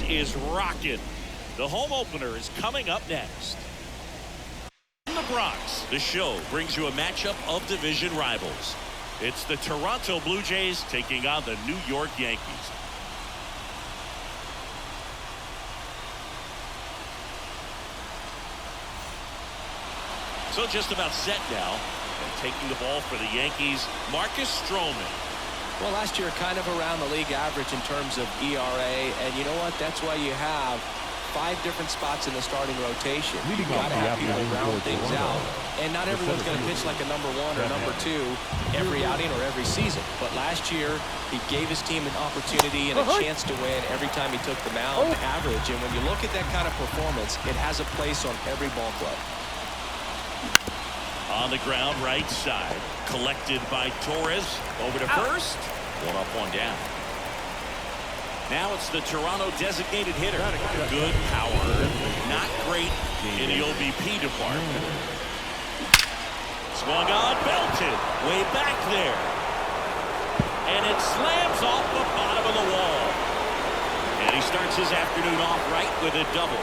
is rocking. The home opener is coming up next. In the Bronx, the show brings you a matchup of division rivals. It's the Toronto Blue Jays taking on the New York Yankees. So just about set now. And taking the ball for the Yankees, Marcus Stroman. Well, last year kind of around the league average in terms of ERA, and you know what? That's why you have 5 different spots in the starting rotation. You've got to have people round things out, and not everyone's going to pitch like a #1 or #2 every outing or every season. But last year, he gave his team an opportunity and a chance to win every time he took the mound, average. And when you look at that kind of performance, it has a place on every ball club. On the ground, right side. Collected by Torres. Over to first. 1 up, 1 down. Now it's the Toronto designated hitter. Good power. Not great in the OBP department. Swung on, belted. Way back there. And it slams off the bottom of the wall. And he starts his afternoon off right with a double.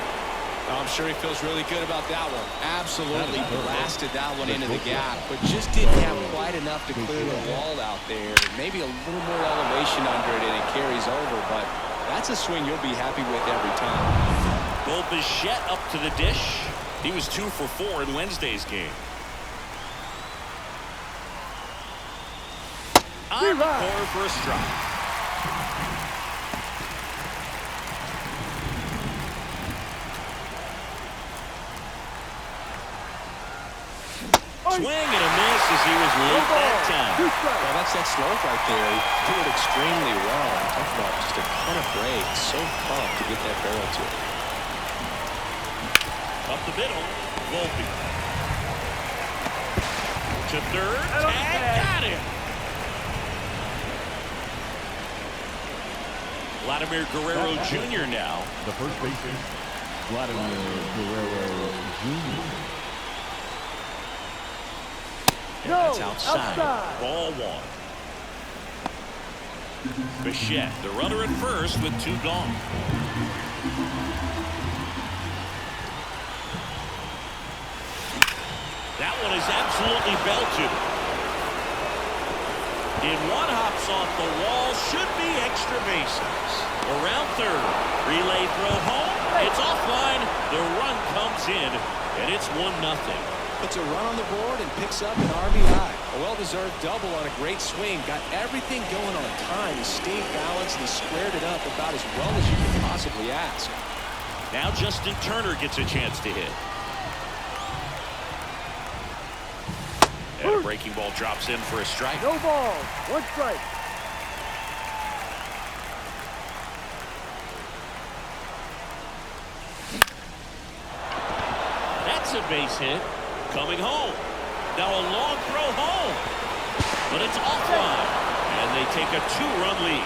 I'm sure he feels really good about that one. Absolutely blasted that one into the gap, but just didn't have quite enough to clear the wall out there. Maybe a little more elevation under it and it carries over, but that's a swing you'll be happy with every time. Bo Bichette up to the dish. He was 2 for 4 in Wednesday's game. On the corner for a strike. Swing and a miss as he was late that time. Well, that's that slope right there. He threw it extremely well. Talk about just a ton of break. So tough to get that barrel to it. Up the middle, Volpe. To third, and got him. Vladimir Guerrero Jr. now. The first baseman, Vladimir Guerrero Jr. That's outside. Ball 1. Bichette, the runner at first with 2 gone. That one is absolutely belted. In 1 hops off the wall, should be extra bases. Around third, relay throw home. It's offline. The run comes in, and it's 1-0. Puts a run on the board and picks up an RBI. A well-deserved double on a great swing. Got everything going on time. He stayed balanced and he squared it up about as well as you can possibly ask. Now Justin Turner gets a chance to hit. And a breaking ball drops in for a strike. No ball. 1 strike. That's a base hit. Coming home. Now a long throw home. But it's offline. And they take a 2-run lead.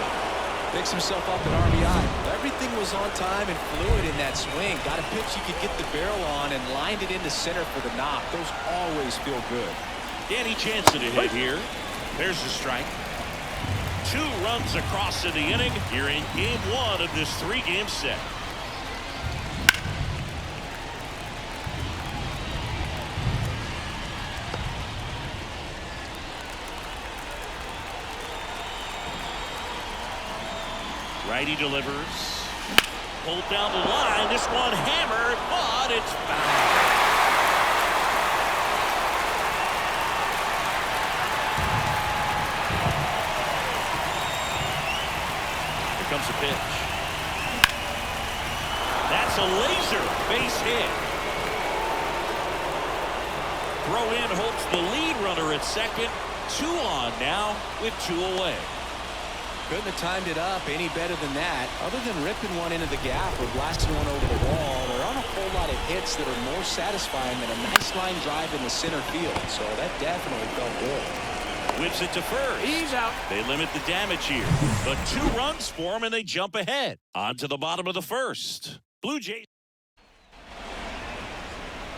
Picks himself up at RBI. Everything was on time and fluid in that swing. Got a pitch you could get the barrel on and lined it into center for the knock. Those always feel good. Danny Jansen to hit here. There's the strike. 2 runs across in the inning. You're in game 1 of this 3-game set. Righty delivers. Pulled down the line. This one hammered, but it's foul. Here comes a pitch. That's a laser base hit. Throw in holds the lead runner at second. 2 on now with 2 away. Couldn't have timed it up any better than that. Other than ripping one into the gap or blasting one over the wall, there aren't a whole lot of hits that are more satisfying than a nice line drive in the center field. So that definitely felt good. Whips it to first. He's out. They limit the damage here. But 2 runs for him, and they jump ahead. On to the bottom of the first. Blue Jays.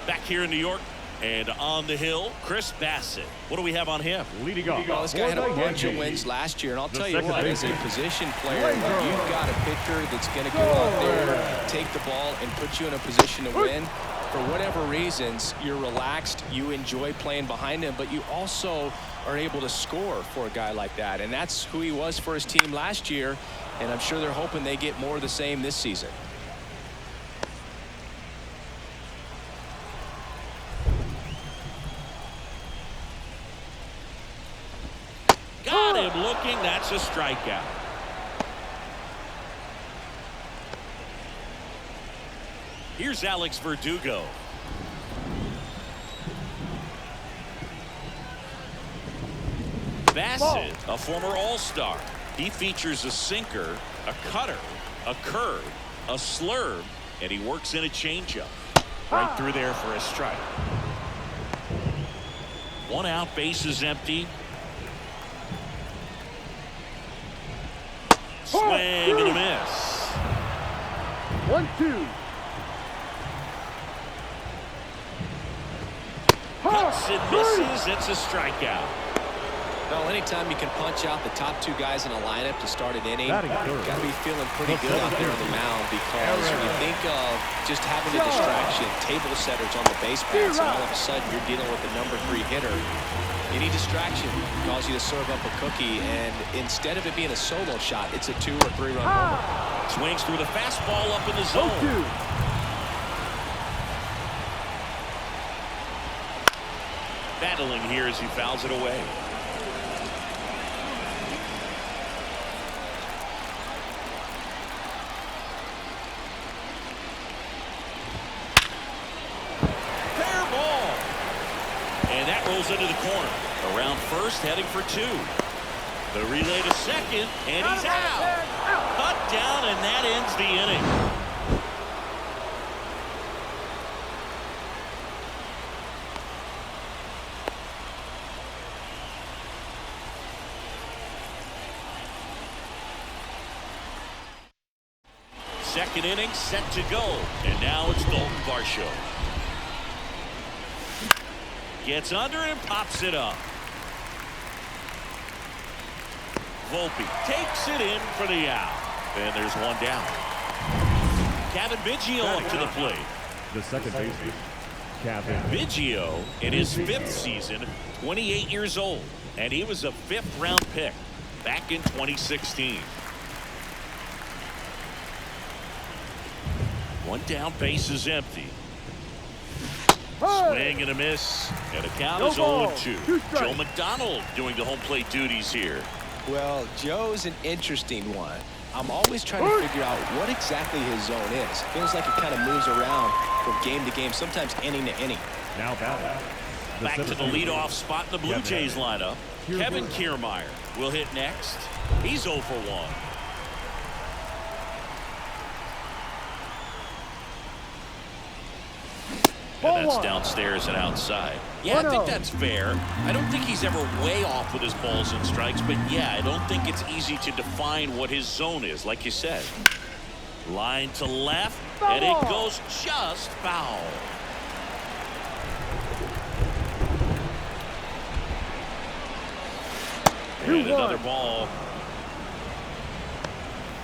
Back here in New York, And on the hill, Chris Bassett. What do we have on him? Leading off. Well, this guy had a bunch of wins last year, and I'll tell you what, as a position player, when you've got a pitcher that's going to go out there, take the ball, and put you in a position to win, for whatever reasons, you're relaxed, you enjoy playing behind him, but you also are able to score for a guy like that. And that's who he was for his team last year, and I'm sure they're hoping they get more of the same this season. Got him looking. That's a strikeout. Here's Alex Verdugo. Bassett, a former All-Star. He features a sinker, a cutter, a curve, a slurve, and he works in a changeup. Right through there for a strike. 1 out, bases empty. Swing and a miss. 1-2. Cuts and misses. It's a strikeout. Well, anytime you can punch out the top 2 guys in a lineup to start an inning, got to be feeling pretty good out there on the mound, because when you think of just having a distraction, table setters on the base paths, and all of a sudden you're dealing with the #3 hitter, any distraction can cause you to serve up a cookie, and instead of it being a solo shot, it's a 2 or 3 run homer. Swings through the fastball up in the zone. Battling here as he fouls it away. Fair ball. And that rolls into the corner. Around first, heading for 2. The relay to second, and he's out. Cut down, and that ends the inning. Second inning set to go, and now it's Dalton Varsho. Gets under and pops it up. Volpe takes it in for the out, and there's 1 down. Kevin Biggio up to the plate. The second baseman, Kevin Biggio in his 5th season, 28 years old, and he was a 5th-round pick back in 2016. 1 down, base is empty. Swing and a miss, and the count is 0-2. Joe McDonald doing the home plate duties here. Well, Joe's an interesting one. I'm always trying to figure out what exactly his zone is. It feels like it kind of moves around from game to game, sometimes inning to inning. now batting. Back to the leadoff spot in the Blue Jays lineup. Kevin Kiermaier will hit next. He's 0 for 1. And that's downstairs and outside. Yeah, I think that's fair. I don't think he's ever way off with his balls and strikes, but yeah, I don't think it's easy to define what his zone is, like you said. Line to left, and it goes just foul. And another ball.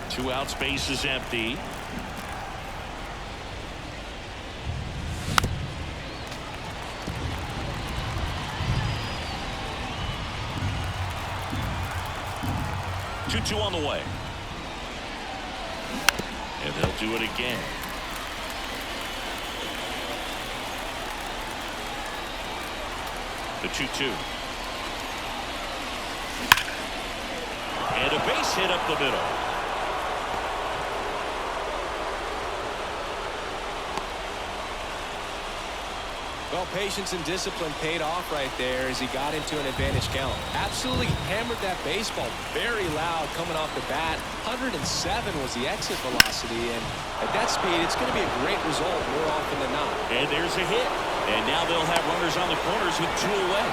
2 outs, base is empty. Two on the way. And they'll do it again. The 2-2. And a base hit up the middle. Well, patience and discipline paid off right there as he got into an advantage count. Absolutely hammered that baseball. Very loud coming off the bat. 107 was the exit velocity, and at that speed, it's going to be a great result more often than not. And there's a hit. And now they'll have runners on the corners with 2 away.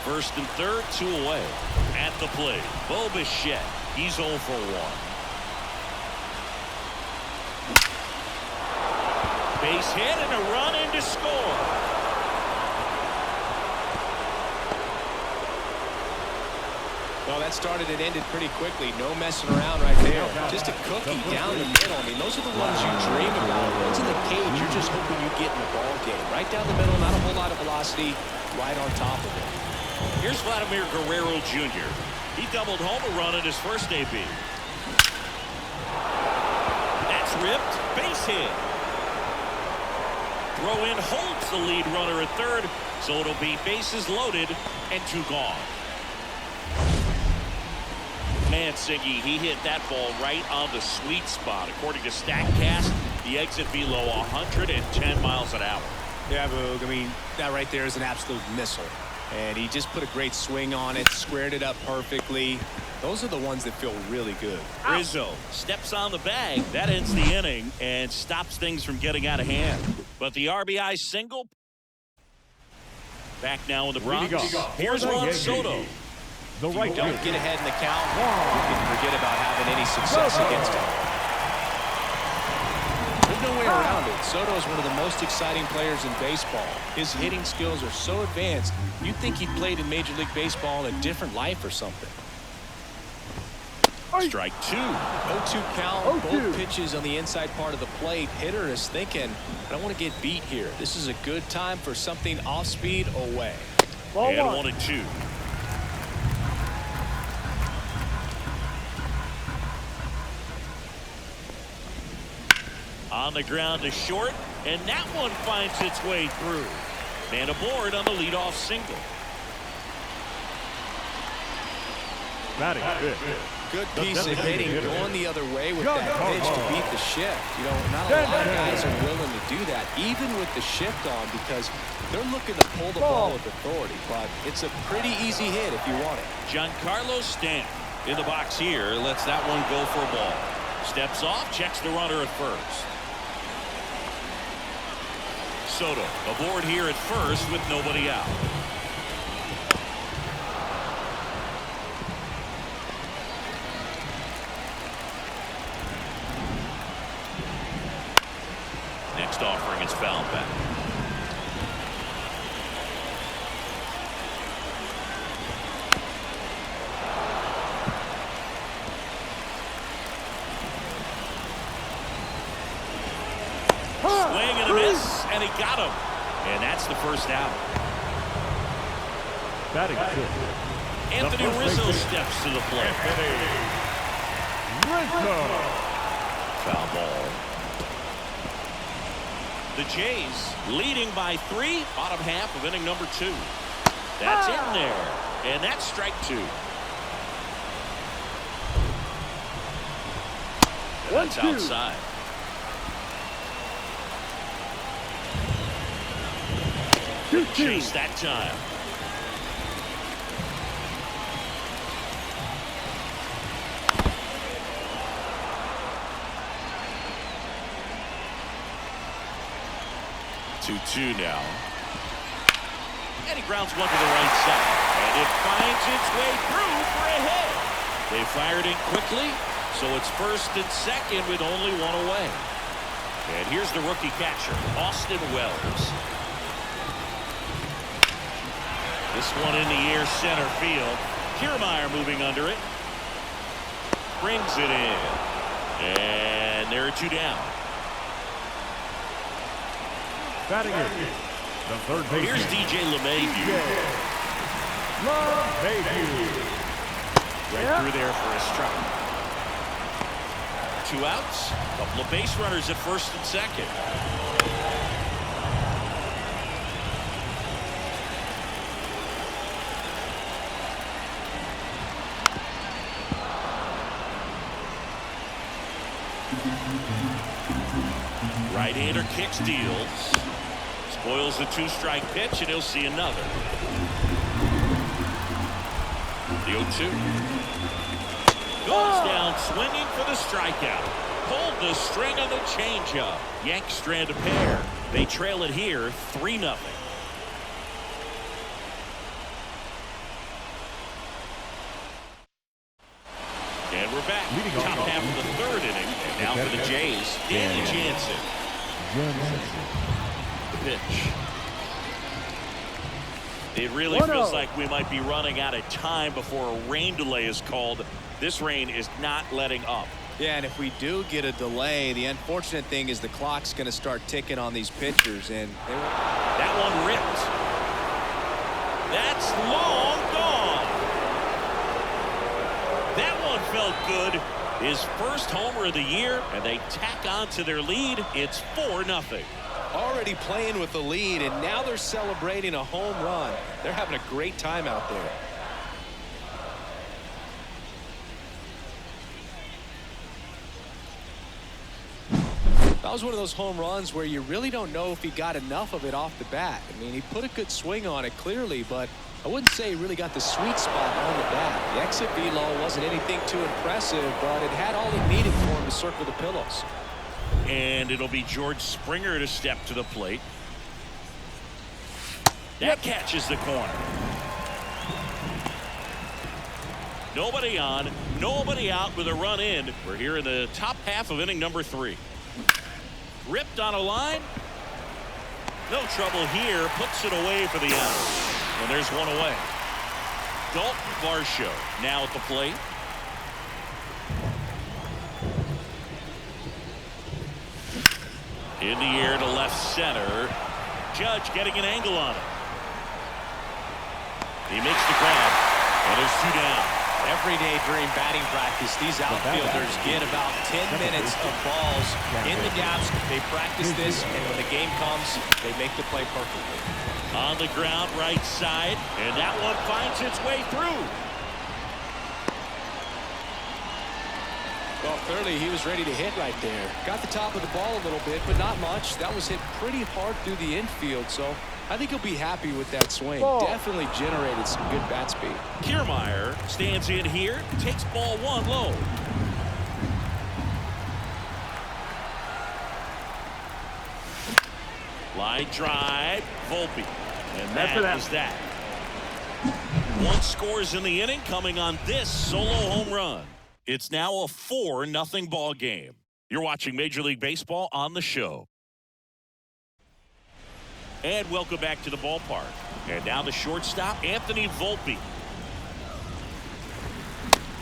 First and third, 2 away. At the plate, Bo Bichette. He's 0 for 1. Base hit and a run in to score. Well, that started and ended pretty quickly. No messing around right there. Just a cookie down the middle. I mean, those are the ones you dream about. Once in the cage, you're just hoping you get in the ball game. Right down the middle, not a whole lot of velocity, right on top of it. Here's Vladimir Guerrero Jr. He doubled home a run in his first AB. That's ripped. Base hit. Throw in holds the lead runner at third, so it'll be bases loaded and 2 gone. Man, Siggy, he hit that ball right on the sweet spot. According to StatCast, the exit below 110 miles an hour. Yeah, Boog. I mean, that right there is an absolute missile. And he just put a great swing on it, squared it up perfectly. Those are the ones that feel really good. Rizzo steps on the bag. That ends the inning and stops things from getting out of hand. But the RBI single. Back now in the Bronx. Here's Juan Soto. The right Don't get ahead in the count. You can forget about having any success against him. There's no way around it. Soto is one of the most exciting players in baseball. His hitting skills are so advanced, you'd think he'd played in Major League Baseball in a different life or something. Strike 2. 0-2 count, both pitches on the inside part of the plate. Hitter is thinking, I don't want to get beat here. This is a good time for something off speed away. And 1-2. On the ground to short, and that one finds its way through. Man aboard on the leadoff single. Batting fifth. Good piece of hitting going the other way with that pitch to beat the shift. You know, not a lot of guys are willing to do that, even with the shift on, because they're looking to pull the ball with authority. But it's a pretty easy hit if you want it. Giancarlo Stanton in the box here, lets that one go for a ball. Steps off, checks the runner at first. Soto aboard here at first with nobody out. Next offering is fouled back. Swing and a miss, and he got him. And that's the first out. Batting fifth. Anthony Rizzo steps to the plate. Rizzo. Foul ball. The Jays leading by 3, bottom half of inning number 2. That's in there, and that's strike 2. That's outside. Chase that time. Two now. And he grounds one to the right side. And it finds its way through for a hit. They fired in quickly, so it's first and second with only one away. And here's the rookie catcher, Austin Wells. This one in the air center field. Kiermaier moving under it. Brings it in. And there are 2 down. Batting in the third baseman. Here's DJ LeMahieu. Right through there for a strike. 2 outs. Couple of base runners at first and second. Right-hander kicks, deals. Spoils the 2-strike pitch, and he'll see another. The 0-2. Goes down swinging for the strikeout. Pulled the string on the changeup. Yanks strand a pair. They trail it here 3-0. And we're back. Top half of the 3rd inning. And now for the Jays, Danny Jansen. The pitch. It really feels like we might be running out of time before a rain delay is called. This rain is not letting up. Yeah, and if we do get a delay, the unfortunate thing is the clock's going to start ticking on these pitchers, and they won't. That one ripped. That's long gone. That one felt good. His first homer of the year, and they tack on to their lead. It's 4-0. Already playing with the lead, and now they're celebrating a home run. They're having a great time out there. That was one of those home runs where you really don't know if he got enough of it off the bat. I mean, he put a good swing on it clearly, but I wouldn't say he really got the sweet spot on the bat. The exit velo wasn't anything too impressive, but it had all it needed for him to circle the pillows. And it'll be George Springer to step to the plate. That catches the corner. Nobody on, nobody out with a run in. We're here in the top half of inning number 3. Ripped on a line. No trouble here. Puts it away for the out. And there's one away. Dalton Varsho now at the plate. In the air to left center. Judge getting an angle on it. He makes the grab, and there's 2 down. Every day during batting practice, these outfielders get about 10 minutes of balls in the gaps. They practice this, and when the game comes, they make the play perfectly. On the ground, right side, and that one finds its way through. Well, clearly he was ready to hit right there. Got the top of the ball a little bit, but not much. That was hit pretty hard through the infield, so I think he'll be happy with that swing. Definitely generated some good bat speed. Kiermaier stands in here, takes ball 1 low. Line drive, Volpe, and that is that. 1 scores in the inning, coming on this solo home run. It's now a 4-0 ball game. You're watching Major League Baseball on the show. And welcome back to the ballpark. And now the shortstop, Anthony Volpe.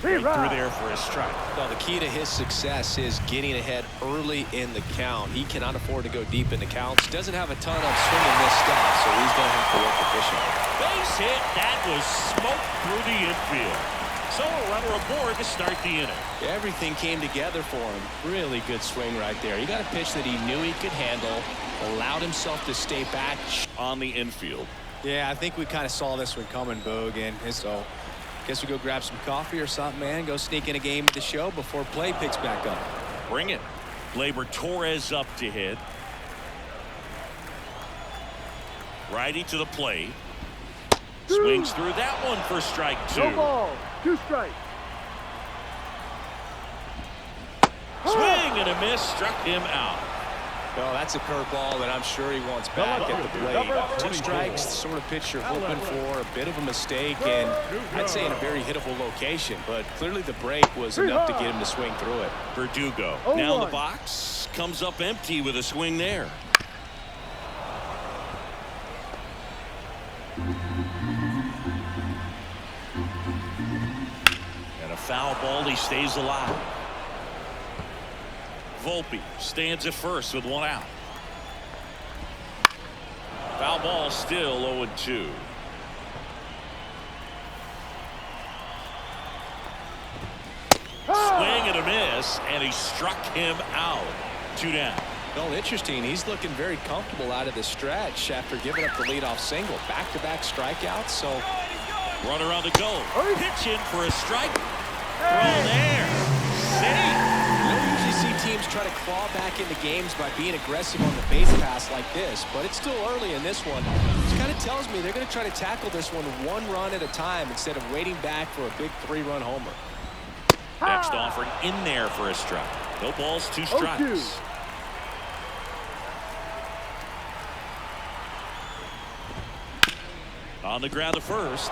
Right through there for a strike. Well, the key to his success is getting ahead early in the count. He cannot afford to go deep in the counts. Doesn't have a ton of swing and miss stuff, so he's going to have to work efficiently. Base hit. That was smoked through the infield. So a runner aboard to start the inning. Everything came together for him. Really good swing right there. He got a pitch that he knew he could handle, allowed himself to stay back on the infield. Yeah, I think we kind of saw this one coming, Boog, and so guess we go grab some coffee or something, man. Go sneak in a game of the show before play picks back up. Bring it. Gleyber Torres up to hit. Righty to the plate. Swings through that one for strike 2. No ball. 2 strikes. Swing and a miss, struck him out. Well, that's a curveball that I'm sure he wants back at the plate. 2 strikes, the sort of pitch you're hoping for. A bit of a mistake, and I'd say in a very hittable location. But clearly the break was enough to get him to swing through it. Verdugo now in the box, comes up empty with a swing there. And a foul ball, he stays alive. Volpe stands at first with 1 out. Foul ball, still 0-2. Swing and a miss, and he struck him out. 2 down. Well, interesting. He's looking very comfortable out of the stretch after giving up the leadoff single. Back-to-back strikeouts, so runner on the go. Pitch in for a strike. Throw there. Safe. You don't usually see teams try to claw back into games by being aggressive on the base pass like this, but it's still early in this one. This kind of tells me they're going to try to tackle this one 1 run at a time instead of waiting back for a big 3-run homer. Next offering in there for a strike. No balls, 2 strikes. On the ground, the first.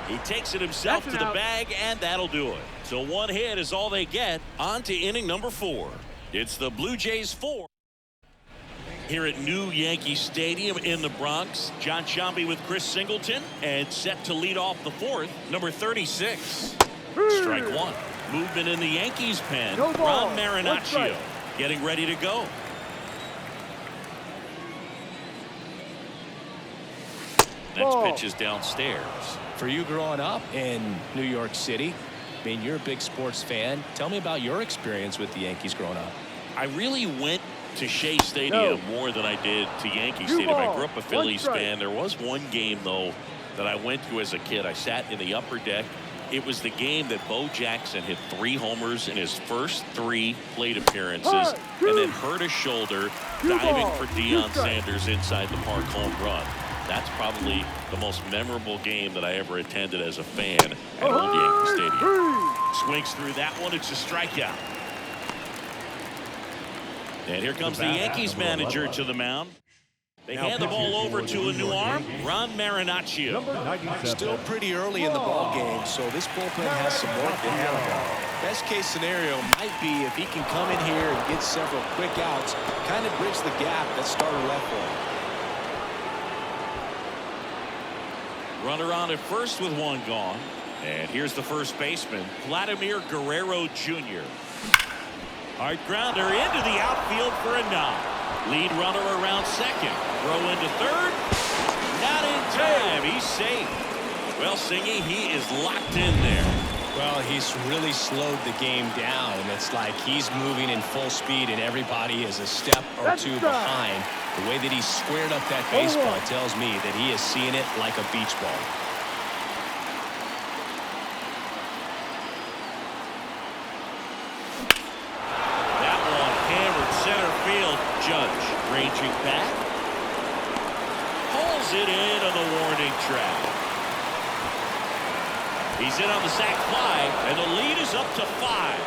He takes it himself to the bag, and that'll do it. So 1 hit is all they get. On to inning number 4. It's the Blue Jays 4. Here at new Yankee Stadium in the Bronx, John Sciambi with Chris Singleton, and set to lead off the fourth, number 36. Strike one. Movement in the Yankees pen. No ball. Ron Marinaccio getting ready to go. Next pitch is downstairs. For you growing up in New York City, I mean, you're a big sports fan. Tell me about your experience with the Yankees growing up. I really went to Shea Stadium more than I did to Yankee Stadium. I grew up a Phillies fan. There was one game, though, that I went to as a kid. I sat in the upper deck. It was the game that Bo Jackson hit 3 homers in his first 3 plate appearances and then hurt his shoulder diving for Deion Sanders inside the park home run. That's probably the most memorable game that I ever attended as a fan at Old Yankee Stadium. Swings through that one. It's a strikeout. And here comes the Yankees manager to the mound. They hand the ball over to a new arm, Ron Marinaccio. Still pretty early in the ball game, so this bullpen has some work to handle. Best case scenario might be if he can come in here and get several quick outs, kind of bridge the gap that starter left for him. Runner on at first with 1 gone. And here's the first baseman, Vladimir Guerrero Jr. Hard grounder into the outfield for a knock. Lead runner around second. Throw into third. Not in time. He's safe. Well, Singy, he is locked in there. Well, he's really slowed the game down. It's like he's moving in full speed and everybody is a step or 2 behind. The way that he squared up that baseball tells me that he is seeing it like a beach ball. That one hammered center field. Judge ranging back. Pulls it in on the warning track. He's in on the sac fly, and the lead is up to 5.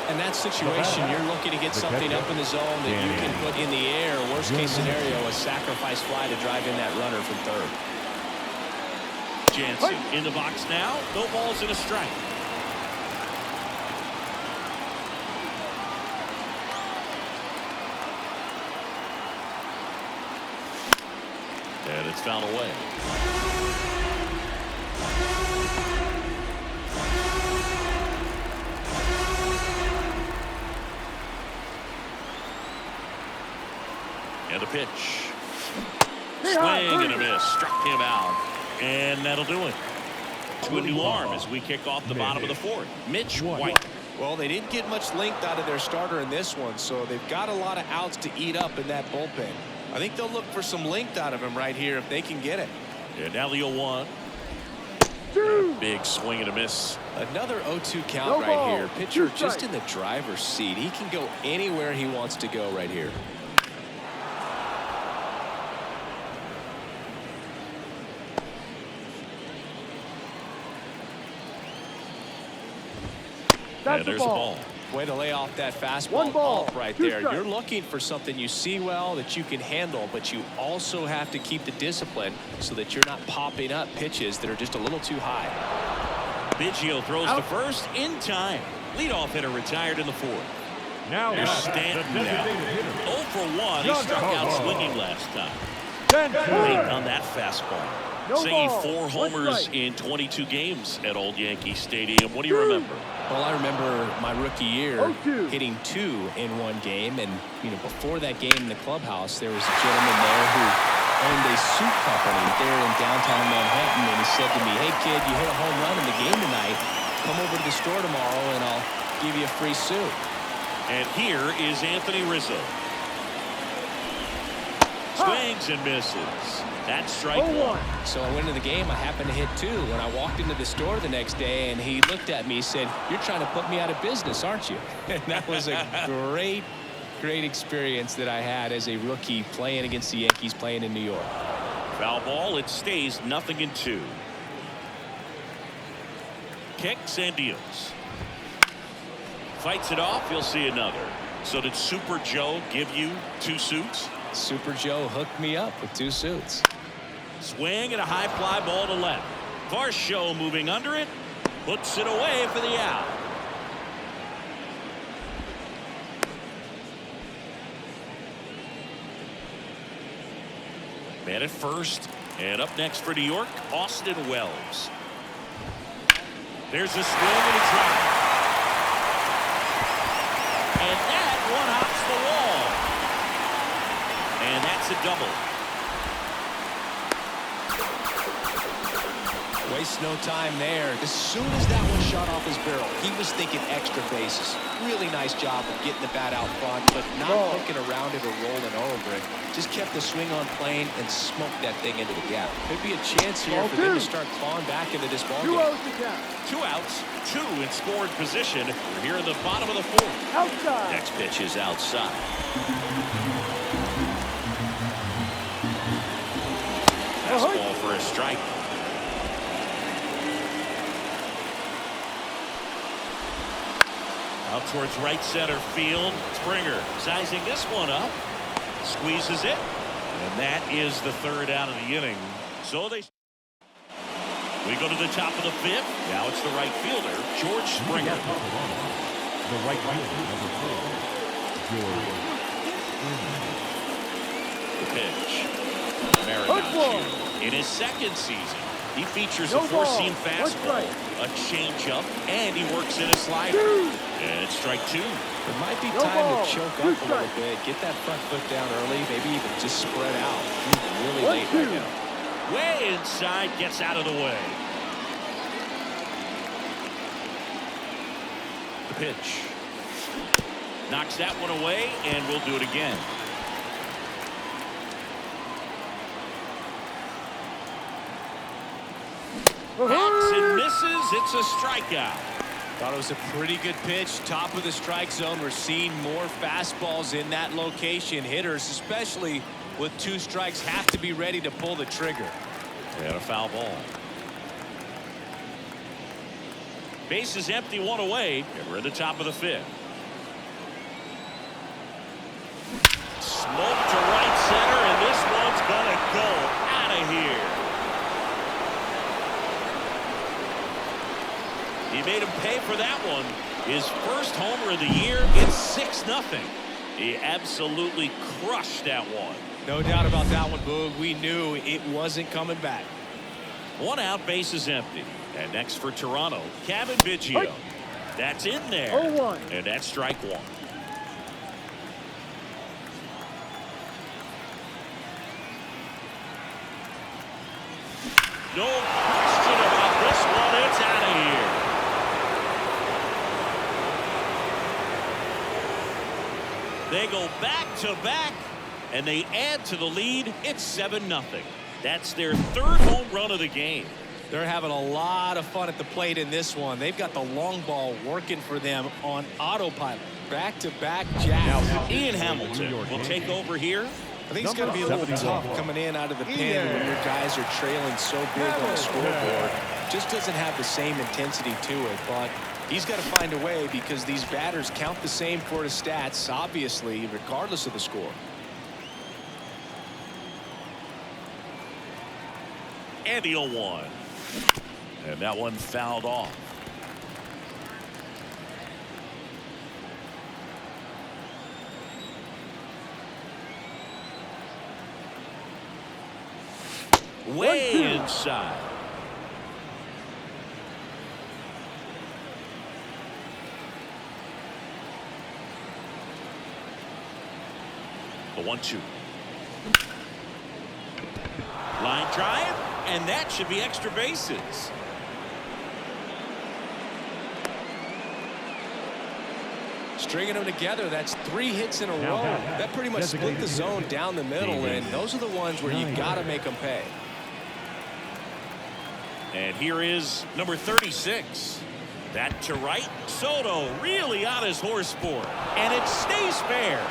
In that situation, you're looking to get something up in the zone that you can put in the air. Worst case scenario, a sacrifice fly to drive in that runner from third. Jansen in the box now. No balls and a strike. And it's fouled away. And a pitch. Swing and a miss. Struck him out. And that'll do it. To a new arm as we kick off the bottom of the fourth. Mitch White. Well, they didn't get much length out of their starter in this one, so they've got a lot of outs to eat up in that bullpen. I think they'll look for some length out of him right here if they can get it. And now the 0-1. Big swing and a miss. Another 0-2 count right here. Pitcher just in the driver's seat. He can go anywhere he wants to go right here. And there's a ball. Way to lay off that fastball off right there. You're looking for something you see well that you can handle, but you also have to keep the discipline so that you're not popping up pitches that are just a little too high. Biggio throws to first in time. Leadoff hitter retired in the fourth. Now here's Stanton now. 0 for 1. He struck out swinging last time. Late on that fastball. Saying 4 homers in 22 games at Old Yankee Stadium. What do you remember? Well, I remember my rookie year hitting 2 in one game, and you know, before that game in the clubhouse, there was a gentleman there who owned a suit company there in downtown Manhattan, and he said to me, "Hey kid, you hit a home run in the game tonight. Come over to the store tomorrow, and I'll give you a free suit." And here is Anthony Rizzo. Swings and misses. That's strike 1. So I went into the game. I happened to hit 2. When I walked into the store the next day, and he looked at me, he said, "You're trying to put me out of business, aren't you?" And that was a great experience that I had as a rookie playing against the Yankees, playing in New York. Foul ball. It stays 0-2. Kicks and deals. Fights it off. You'll see another. So did Super Joe give you 2 suits? Super Joe hooked me up with 2 suits. Swing and a high fly ball to left. Varsho moving under it. Puts it away for the out. Man at first. And up next for New York, Austin Wells. There's a swing and a drive. And that one hops the wall. And that's a double. Waste no time there. As soon as that one shot off his barrel, he was thinking extra bases. Really nice job of getting the bat out front, but not looking around it or rolling over it. Just kept the swing on plane and smoked that thing into the gap. Could be a chance here for them to start clawing back into this ball game. 2 outs, 2 in scored position. We're here in the bottom of the 4th. Outside. Next pitch is outside. Fastball for a strike. Out towards right center field. Springer sizing this one up. Squeezes it. And that is the 3rd out of the inning. So we go to the top of the 5th. Now it's the right fielder, George Springer. The right fielder, number 4, George. The pitch. Marinaccio in his 2nd season. He features a four-seam fastball, a changeup, and he works in a slider. And it's strike 2. It might be time to choke up a little bit, get that front foot down early, maybe even just spread out. He's really late right now. Way inside, gets out of the way. The pitch. Knocks that one away, and we'll do it again. Hits and misses. It's a strikeout. Thought it was a pretty good pitch. Top of the strike zone. We're seeing more fastballs in that location. Hitters, especially with 2 strikes, have to be ready to pull the trigger. And a foul ball. Base is empty, 1 away, and we're at the top of the 5th. Smoke to right center, and this one's gonna go out of here. He made him pay for that one. His first homer of the year. It's 6-0. He absolutely crushed that one. No doubt about that one, Boog. We knew it wasn't coming back. 1 out, base is empty. And next for Toronto, Kevin Biggio. That's in there. 0-1. And that's strike 1. No question about this one. It's out of here. They go back to back, and they add to the lead. It's 7-0. That's their 3rd home run of the game. They're having a lot of fun at the plate in this one. They've got the long ball working for them on autopilot. Back-to-back jabs. Now, Ian Hamilton will take over here. I think it's going to be a little tough coming in out of the pen when your guys are trailing so big on the scoreboard. Just doesn't have the same intensity to it, but he's got to find a way because these batters count the same for his stats, obviously, regardless of the score. And the 0-1. And that one fouled off. Way inside. The 1-2. Line drive, and that should be extra bases. Stringing them together, that's 3 hits in a row. That pretty much split the zone down the middle, and those are the ones where you got to make them pay. And here is number 36. That to right. Soto really on his horse for it. And it stays fair.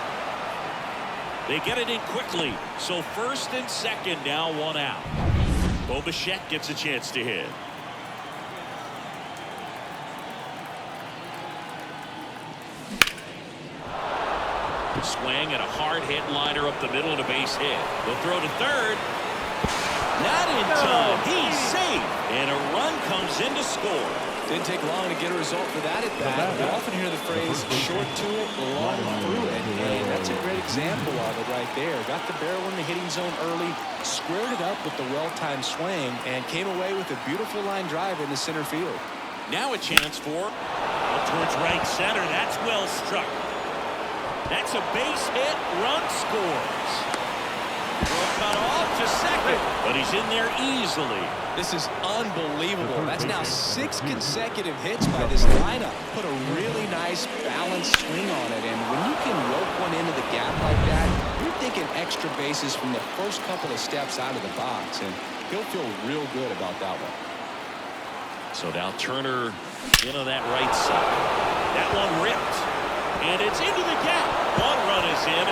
They get it in quickly. So 1st and 2nd now, 1 out. Bo Bichette gets a chance to hit. Swing and a hard hit liner up the middle and a base hit. They'll throw to 3rd. Not in time. He's safe. And a run comes in to score. Didn't take long to get a result for that at bat. You often hear the phrase short to it, long through it, and that's a great example of it right there. Got the barrel in the hitting zone early, squared it up with the well-timed swing, and came away with a beautiful line drive in the center field. Now a chance for towards right center. That's well struck. That's a base hit. Run scores. Cut off to second, but he's in there easily. This is unbelievable. That's now 6 consecutive hits by this lineup. Put a really nice balanced swing on it, and when you can rope one into the gap like that, you're thinking extra bases from the first couple of steps out of the box, and he'll feel real good about that one. So now Turner into that right side. That one ripped, and it's into the gap. One run is in.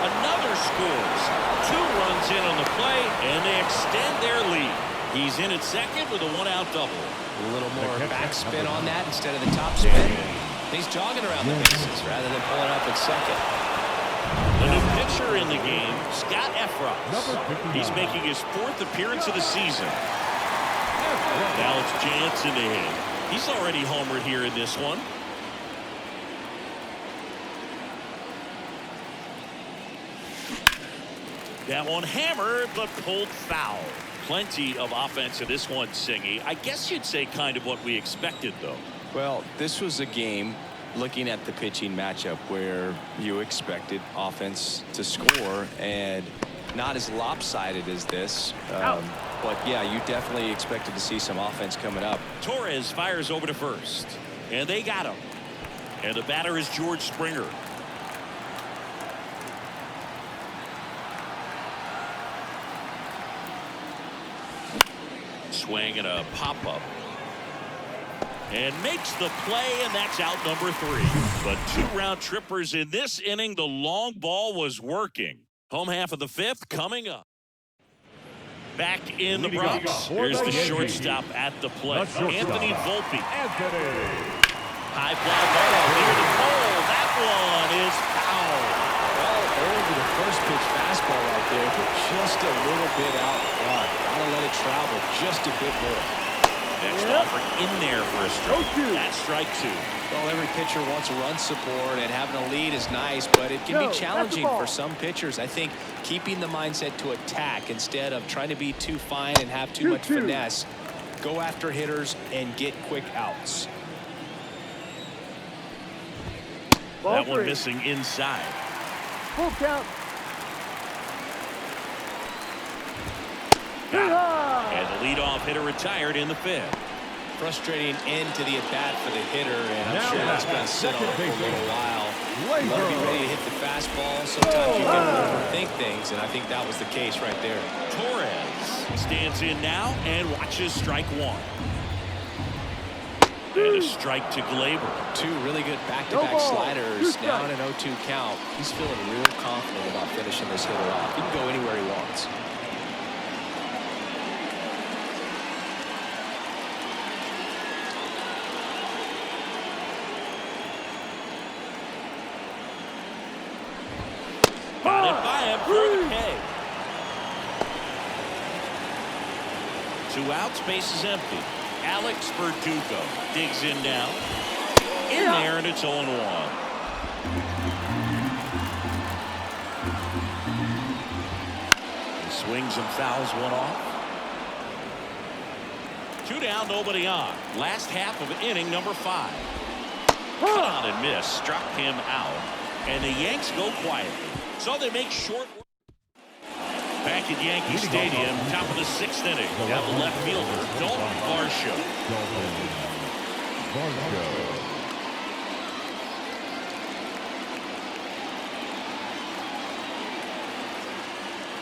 Another scores. 2 runs in on the play, and they extend their lead. He's in at second with a 1-out double. A little more backspin on that instead of the top spin. He's jogging around the bases rather than pulling up at second. The new pitcher in the game, Scott Efros. He's making his 4th appearance of the season. Now it's Jansen to hit. He's already homered here in this one. That one hammered, but pulled foul. Plenty of offense in this one, Singy. I guess you'd say kind of what we expected, though. Well, this was a game, looking at the pitching matchup, where you expected offense to score, and not as lopsided as this. But, yeah, you definitely expected to see some offense coming up. Torres fires over to first, and they got him. And the batter is George Springer. Swing and a pop-up. And makes the play, and that's out number 3. But 2 round trippers in this inning. The long ball was working. Home half of the 5th coming up. Back in the Bronx. Here's the shortstop at the plate. Anthony Volpe. High fly ball near the pole. That one is foul. Well, over the first pitch fastball right there, but just a little bit out front. Gotta let it travel just a bit more. Next offer in there for a strike. That's strike 2. Well, every pitcher wants a run support, and having a lead is nice, but it can be challenging for some pitchers. I think keeping the mindset to attack instead of trying to be too fine and have too much finesse. Go after hitters and get quick outs. That one missing inside. Full count. And the leadoff hitter retired in the 5th. Frustrating end to the at-bat for the hitter, and I'm sure that's going to sit on it for a little while. You want to be ready to hit the fastball. Sometimes you can overthink things, and I think that was the case right there. Torres stands in now and watches strike 1. And a strike to Glaber. 2 really good back-to-back sliders. Now in an 0-2 count. He's feeling real confident about finishing this hitter off. He can go anywhere he wants. Got it by him for the K. 2 outs, base is empty. Alex Verdugo digs in now. In there, and it's 0-1. He swings and fouls one off. 2 down, nobody on. Last half of inning number 5. Cut on and miss, struck him out. And the Yanks go quietly. So they make short work. Back at Yankee Stadium, top of the 6th inning. Down the left fielder, Dalton Varsho.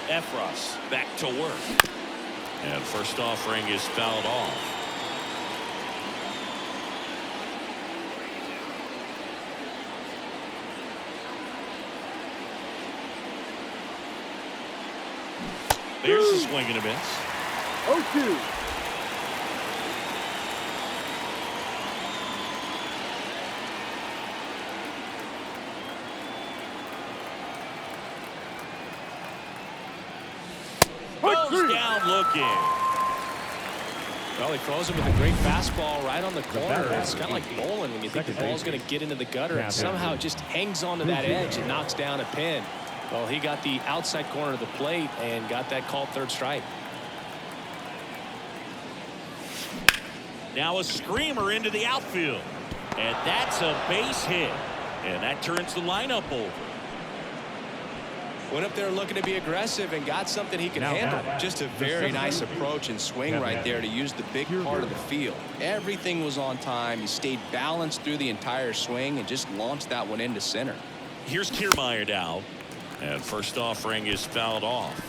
Efros back to work. And first offering is fouled off. There's a swing and a miss. 0-2. Goes down looking. Well, he throws him with a great fastball right on the corner. It's kind of like bowling when you think the ball's going to get into the gutter and somehow it just hangs onto that edge and knocks down a pin. Well, he got the outside corner of the plate and got that called third strike. Now a screamer into the outfield. And that's a base hit. And that turns the lineup over. Went up there looking to be aggressive and got something he can handle. Just a very nice approach and swing right there to use the big part of the field. Everything was on time. He stayed balanced through the entire swing and just launched that one into center. Here's Kiermaier now. And first offering is fouled off.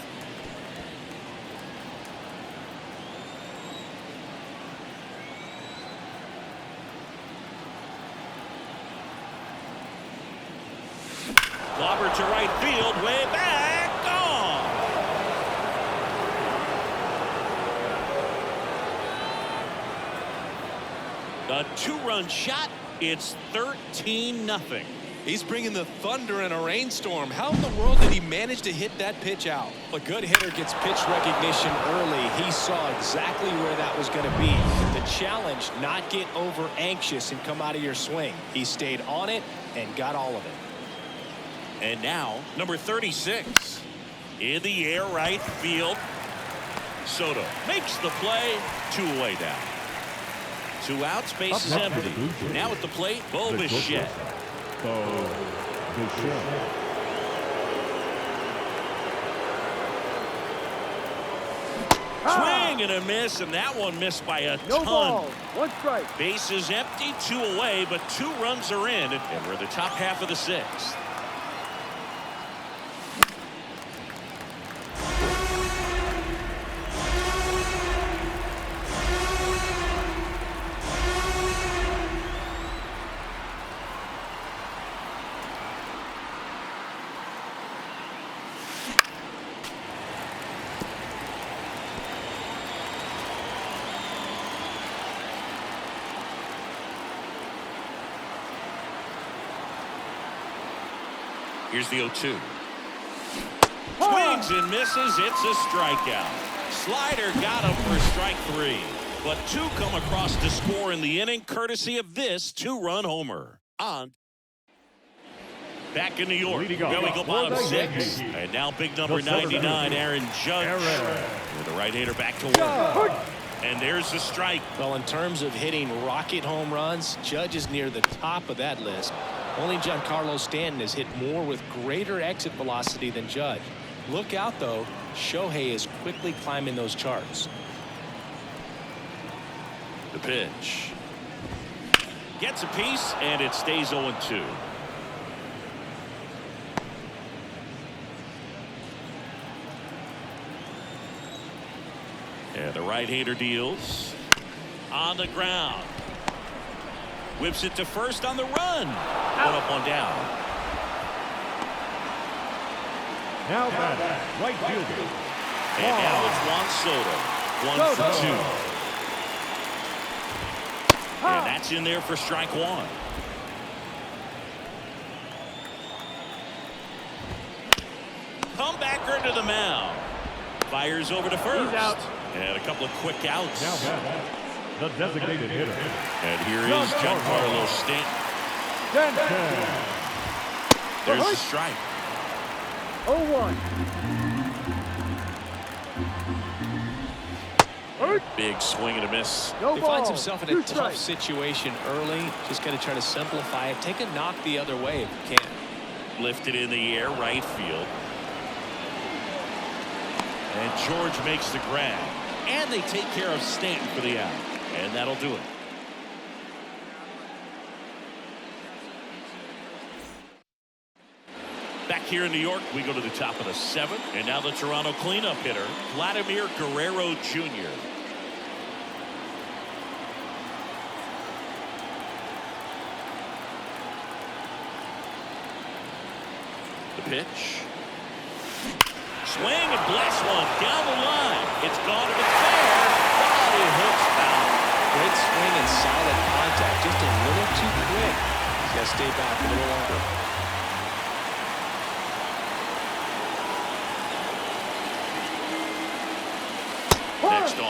Clobber to right field, way back, gone. A two-run shot. It's 13-0. He's bringing the thunder in a rainstorm. How in the world did he manage to hit that pitch out? A good hitter gets pitch recognition early. He saw exactly where that was going to be. The challenge, not get over anxious and come out of your swing. He stayed on it and got all of it. And now, number 36. In the air, right field. Soto makes the play. 2 away now. 2 outs, base is empty. Now at the plate, Bo Bichette. Swing and a miss, and that one missed by a ton. No ball. 1 strike. Base is empty, 2 away, but 2 runs are in, and we're in the top half of the 6th. Here's the 0-2. Swings and misses. It's a strikeout. Slider got him for strike 3. But 2 come across to score in the inning, courtesy of this 2-run homer. On. Back in New York. There we go, bottom 6. And now big number 99, Aaron Judge. With the right-hander back to work. And there's the strike. Well, in terms of hitting rocket home runs, Judge is near the top of that list. Only Giancarlo Stanton has hit more with greater exit velocity than Judge. Look out, though. Shohei is quickly climbing those charts. The pitch. Gets a piece, and it stays 0-2. And the right-hander deals. On the ground. Whips it to first on the run. 1 up, 1 down. Now batting, right fielder. And now it's Juan Soto. 1 for 2. And that's in there for strike 1. Comebacker to the mound. Fires over to first. He's out. And a couple of quick outs. Now batting, the designated hitter. And here is Giancarlo Stanton. There's the strike. 0-1. Big swing and a miss. No He ball. finds himself in a 2 tough strikes. situation early. Just got to try to simplify it. Take a knock the other way if you can. Lifted in the air, right field. And George makes the grab. And they take care of Stanton for the out. And that'll do it. Back here in New York, we go to the top of the 7th. And now the Toronto cleanup hitter, Vladimir Guerrero Jr. The pitch. Swing and blast one down the line. It's gone to the fair. But it hooks foul. Great swing and solid contact. Just a little too quick. He's got to stay back a little longer.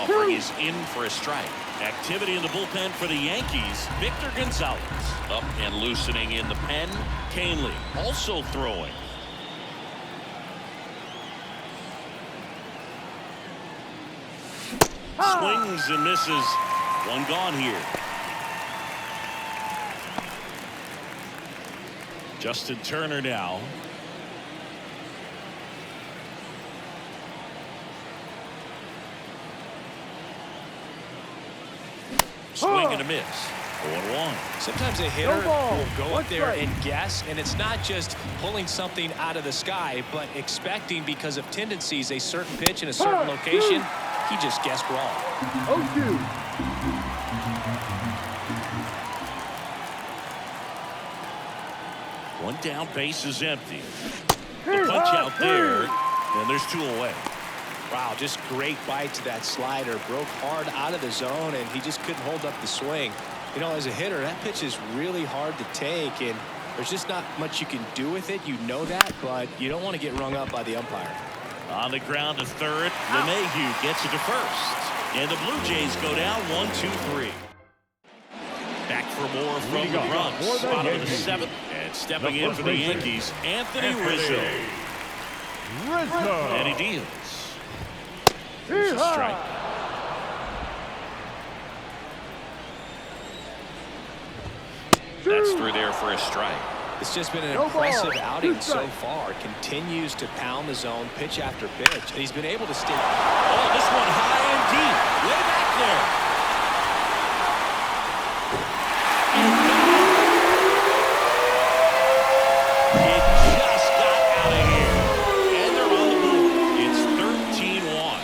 offering is in for a strike. Activity in the bullpen for the Yankees. Victor Gonzalez up and loosening in the pen. Canely also throwing. Swings and misses. One gone here. Justin Turner now. Swing and a miss. 0-1. Sometimes a hitter will go up there and guess, and it's not just pulling something out of the sky, but expecting, because of tendencies, a certain pitch in a certain location. He just guessed wrong. 0-2. One down, base is empty. The punch out there, and there's 2 away. Wow, just great bite to that slider. Broke hard out of the zone, and he just couldn't hold up the swing. You know, as a hitter, that pitch is really hard to take, and there's just not much you can do with it. You know that, but you don't want to get rung up by the umpire. On the ground to third, LeMahieu gets it to first. And the Blue Jays go down 1-2-3. Back for more from the runs. Bottom of the 7th. And stepping in for the Yankees, Anthony Rizzo. And he deals. Here's a strike. That's through there for a strike. It's just been an impressive outing so far. Continues to pound the zone pitch after pitch. And he's been able to stay. Oh, this one high and deep. Way back there. It just got out of here. And they're on the move. It's 13-1.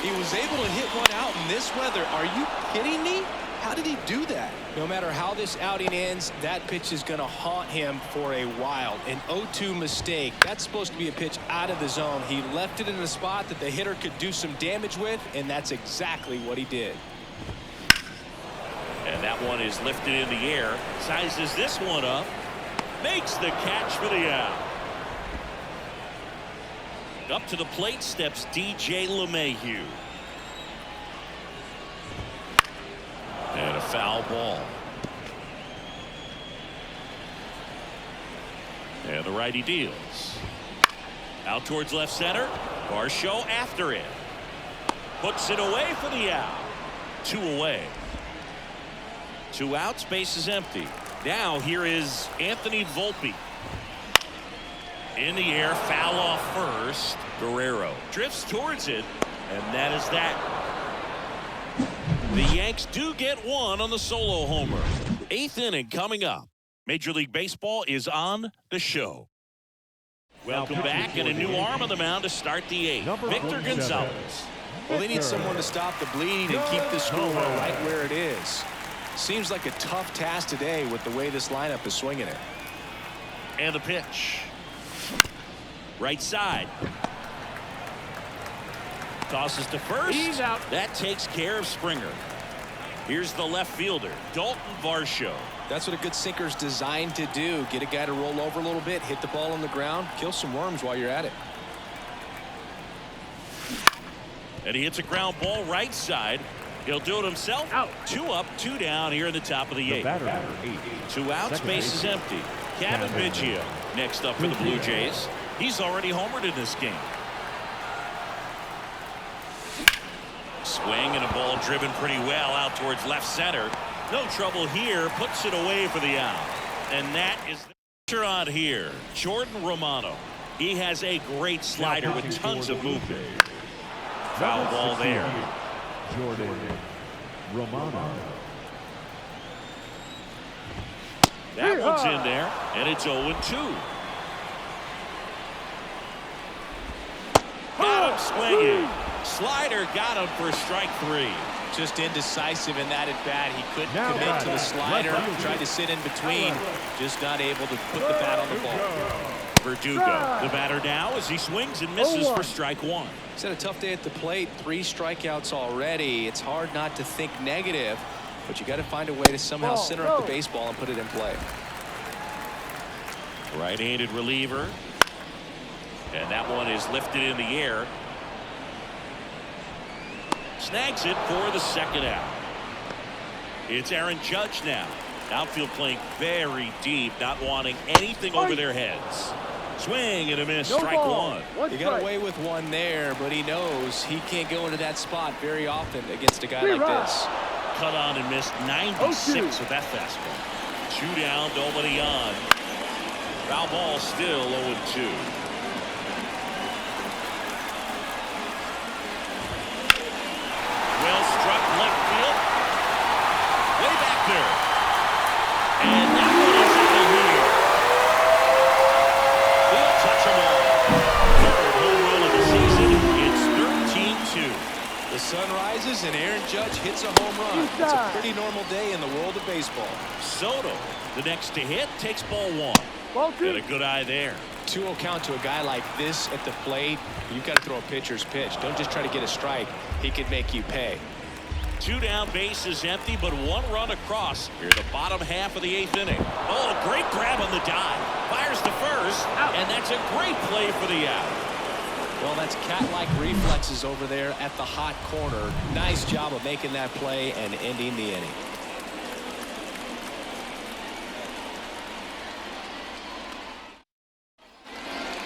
He was able to hit one out in this weather. Are you kidding me? How did he do that? No matter how this outing ends, that pitch is going to haunt him for a while. An 0-2 mistake. That's supposed to be a pitch out of the zone. He left it in a spot that the hitter could do some damage with, and that's exactly what he did. And that one is lifted in the air. Sizes this one up. Makes the catch for the out. Up to the plate steps DJ LeMahieu. And a foul ball. And the righty deals. Out towards left center. Varsho after it. Puts it away for the out. 2 away. 2 outs, base is empty. Now here is Anthony Volpe. In the air, foul off first. Guerrero drifts towards it, and that is that. The Yanks do get one on the solo homer. 8th inning coming up. Major League Baseball is on the show. Welcome back, and a new arm on the mound to start the 8th. Victor Gonzalez. Well, they need someone to stop the bleeding and keep the score right where it is. Seems like a tough task today with the way this lineup is swinging it. And the pitch. Right side. Tosses to first. He's out. That takes care of Springer. Here's the left fielder, Dalton Varsho. That's what a good sinker's designed to do. Get a guy to roll over a little bit, hit the ball on the ground, kill some worms while you're at it. And he hits a ground ball right side. He'll do it himself. Out. 2 up, 2 down here in the top of the 8th. 2 outs, base is empty. Kevin Biggio next up for the Blue Jays. He's already homered in this game. Swing and a ball driven pretty well out towards left center. No trouble here. Puts it away for the out. And that is the pitcher on here, Jordan Romano. He has a great slider with tons of movement. Foul ball there. Jordan Romano. That one's in there, and it's 0-2. Got him swinging. Slider got him for strike 3. Just indecisive in that at bat. He couldn't commit to the slider. Tried to sit in between. Just not able to put the bat on the ball. Verdugo, the batter now as he swings and misses for strike 1. He's had a tough day at the plate. 3 strikeouts already. It's hard not to think negative, but you got to find a way to somehow center up the baseball and put it in play. Right-handed reliever. And that one is lifted in the air. snags it for the second out. It's Aaron Judge now. Outfield playing very deep, not wanting anything over their heads. Swing and a miss, strike one. He got away with one there, but he knows he can't go into that spot very often against a guy like this. Cut on and missed 96 with that fastball. 2 down, nobody on. Foul ball still 0-2. Well struck left field. Way back there. And that one is in the lead. He'll touch them all. Third home run of the season. It's 13-2. The sun rises and Aaron Judge hits a home run. It's a pretty normal day in the world of baseball. Soto, the next to hit, takes ball one. Got a good eye there. 2-0 count to a guy like this at the plate. You've got to throw a pitcher's pitch. Don't just try to get a strike. He could make you pay. 2 down, base is empty, but 1 run across here in the bottom half of the 8th inning. Oh, a great grab on the dive. Fires to first, and that's a great play for the out. Well, that's cat-like reflexes over there at the hot corner. Nice job of making that play and ending the inning.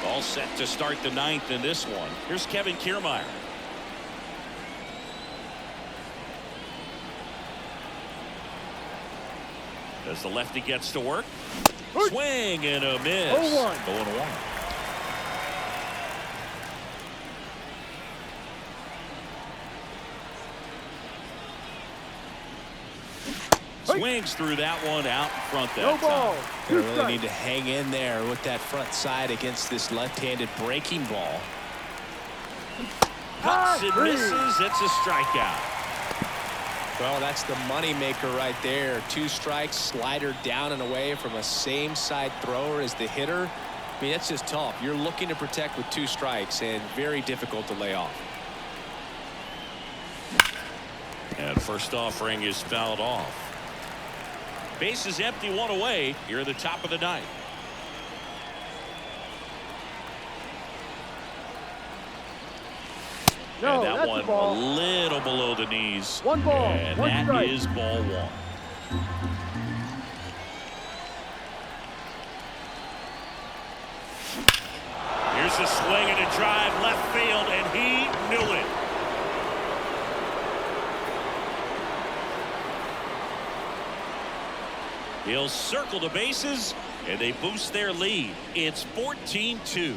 All set to start the 9th in this one. Here's Kevin Kiermaier. As the lefty gets to work. Swing and a miss. 0-1. Swings through that one out in front that time. They really need to hang in there with that front side against this left-handed breaking ball. Cuts and misses. It's a strikeout. Well, that's the money maker right there. 2 strikes, slider down and away from a same side thrower as the hitter. I mean, that's just tough. You're looking to protect with 2 strikes and very difficult to lay off. And first offering is fouled off. Base is empty, 1 away here at the top of the 9th. No, and that one a little below the knees. 1 ball, and 1 that strike. is ball 1. Here's a swing and a drive left field, and he knew it. He'll circle the bases, and they boost their lead. It's 14-2,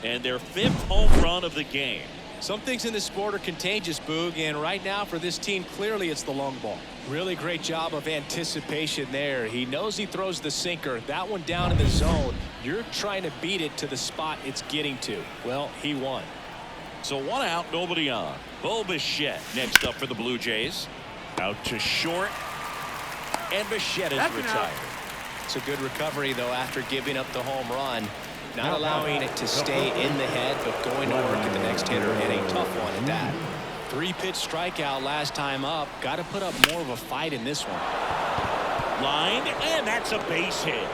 and their 5th home run of the game. Some things in this sport are contagious, Boog, and right now for this team, clearly it's the long ball. Really great job of anticipation there. He knows he throws the sinker. That one down in the zone. You're trying to beat it to the spot it's getting to. Well, he won. So 1 out, nobody on. Bo Bichette next up for the Blue Jays. Out to short. And Bichette is retired. It's a good recovery, though, after giving up the home run. Not allowing it to stay in the head, but going to work at the next hitter, and a tough one at that. 3-pitch strikeout last time up. Got to put up more of a fight in this one. Line, and that's a base hit.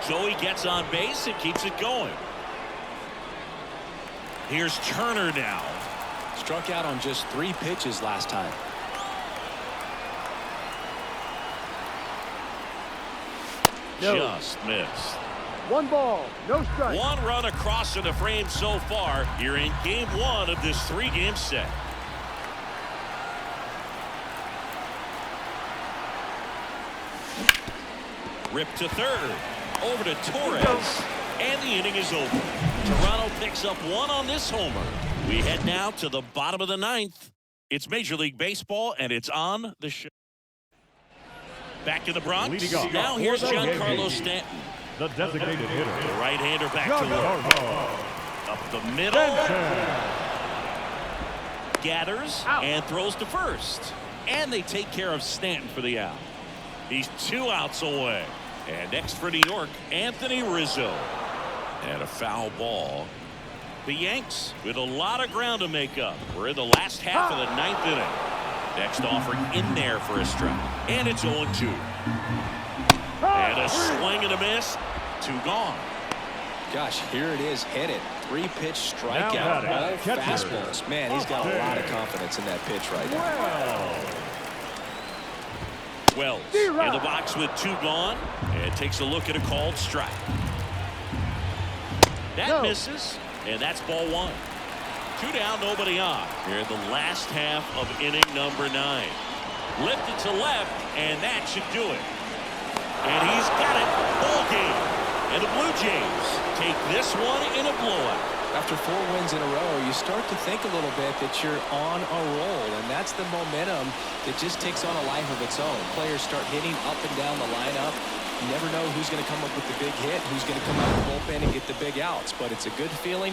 Joey gets on base and keeps it going. Here's Turner now. Struck out on just 3 pitches last time. Just missed. 1 ball, no strike. 1 run across to the frame so far here in game 1 of this 3-game set. Ripped to third. Over to Torres. And the inning is over. Toronto picks up 1 on this homer. We head now to the bottom of the 9th. It's Major League Baseball, and it's on the show. Back in the Bronx. Now here's Giancarlo Stanton. The designated hitter. The right-hander back to work. Up the middle. Gathers and throws to first. And they take care of Stanton for the out. He's 2 outs away. And next for New York, Anthony Rizzo. And a foul ball. The Yanks with a lot of ground to make up. We're in the last half of the 9th inning. Next offering in there for a strike. And it's 0-2. And a swing and a miss. 2 gone. Gosh, here it is. Hit it. 3-pitch strikeout. Now All catcher. fastballs. Man, he's got a lot of confidence in that pitch right now. Wells in the box with 2 gone, and takes a look at a called strike. That misses, and that's ball 1. 2 down, nobody on. Here in the last half of inning number 9. Lifted to left, and that should do it. And he's got it. Ball game. And the Blue Jays take this one in a blowout. After 4 wins in a row, you start to think a little bit that you're on a roll, and that's the momentum that just takes on a life of its own. Players start hitting up and down the lineup. You never know who's going to come up with the big hit, who's going to come out of the bullpen and get the big outs, but it's a good feeling.